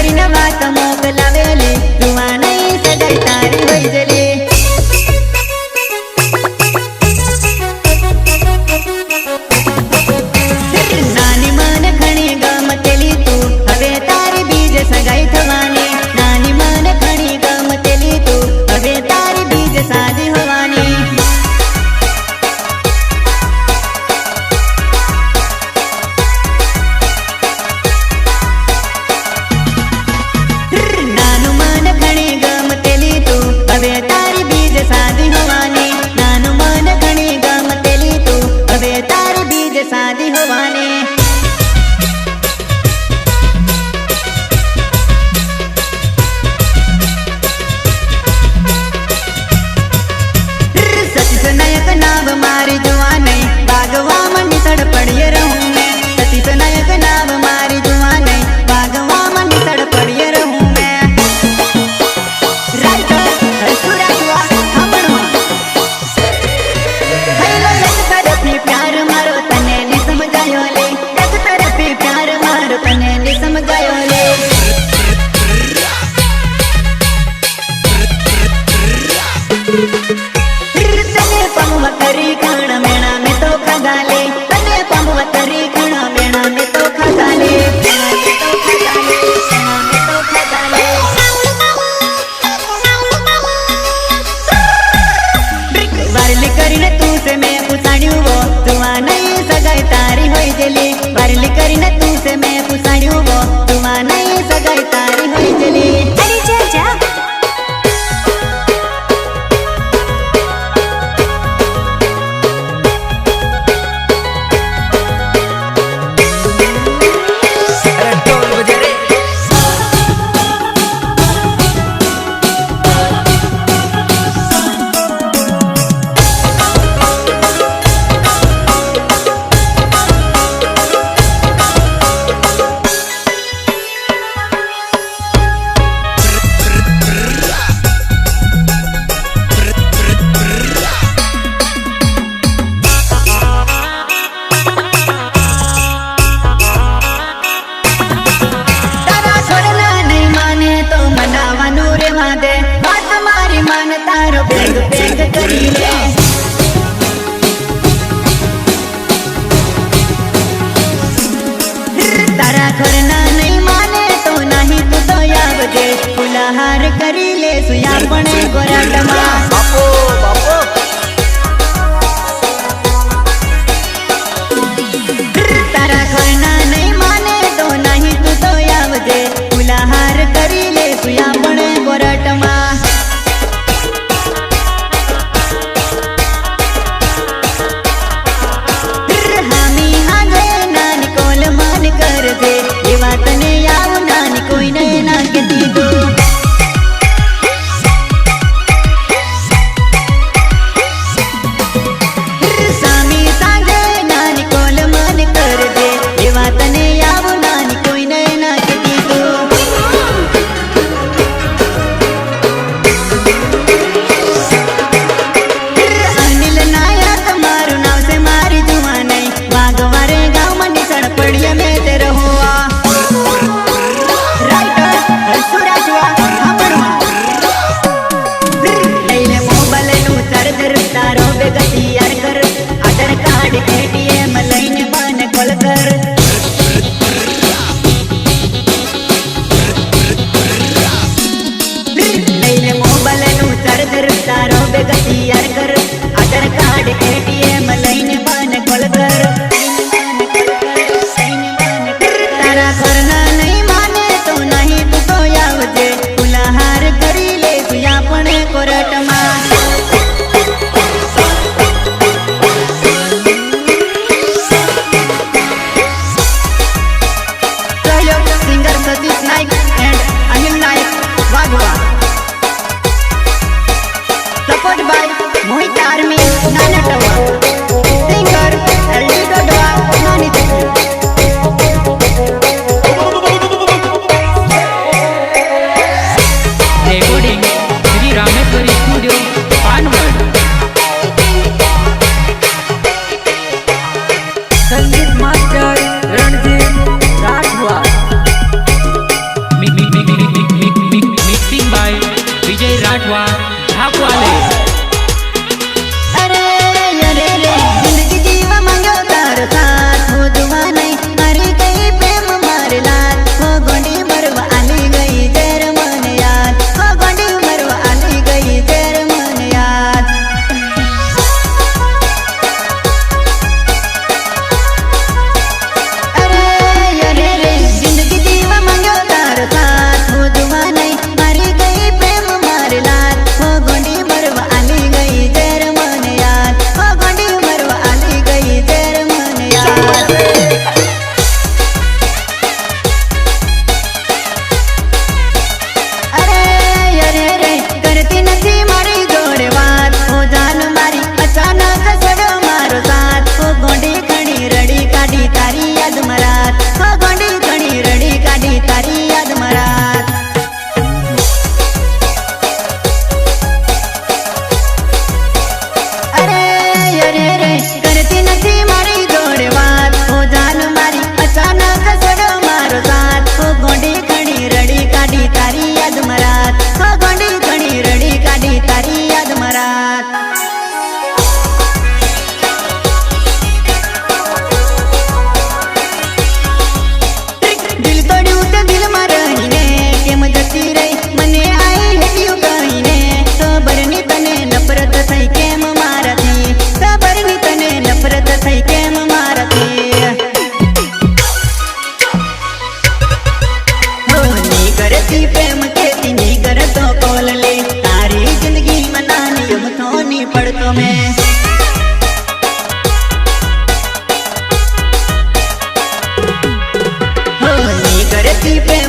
કરીને વાત મોકલાવેલી તુઆ નહીં સગાઈ તારી હોય જલી નાની મને ઘણી ગમતેલી તું હવે તારી બીજ સગાઈ થવાની નાની મને ઘણી ગમતેલી તું હવે તારી બીજ શાદી હોવાની નાનું મને ઘણી ગમતેલી તું હવે તારી બીજ શાદી હોવાની નાનું મને ઘણી ગમતેલી તું હવે તારી બીજ શાદી હોવાની સતીશ નાયક નામ મારી જોવા નહીં ભાગવામાં નિસળ પડીએ રહું મેં સતીશ નાયક નામ મારી જોવા નહીં ભાગવામાં નિસળ પડીએ રહું મેં રાઈટર હસુરાવા સાંભળવા હેલો એક તરફી પ્યાર મારો તને ની સમજાયો લે એક તરફી પ્યાર મારો તને ની સમજાયો લે तने पमवतरी कण मेणा में तो खगाले तने पमवतरी कण मेणा में तो खगाले वारली કરીને તું से मैं પૂછાડ્યું वो તુઆ નહીં સગાઈ તારી હોય જલી વારલી કરીને તું से मैं પૂછાડ્યું वो તુઆ નહીં સગાઈ તારી હોય જલી અરે જા જા दे बात मारी मन तारो बेग बेग करी ले तारा घरना नहीं माने तो नहीं तू तो आवजे फुलहार करी ले सुया पणे गोराटमा बापो बापो तारा घरना नहीं माने तो नहीं तू तो आवजे फुलहार करी ले सुया पणे गोराटमा हामी हाजे नानी कोल मान कर दे ये बात ने याव नानी कोई ने ना के दी दो ગમે હો ની કરતી પ્રેમ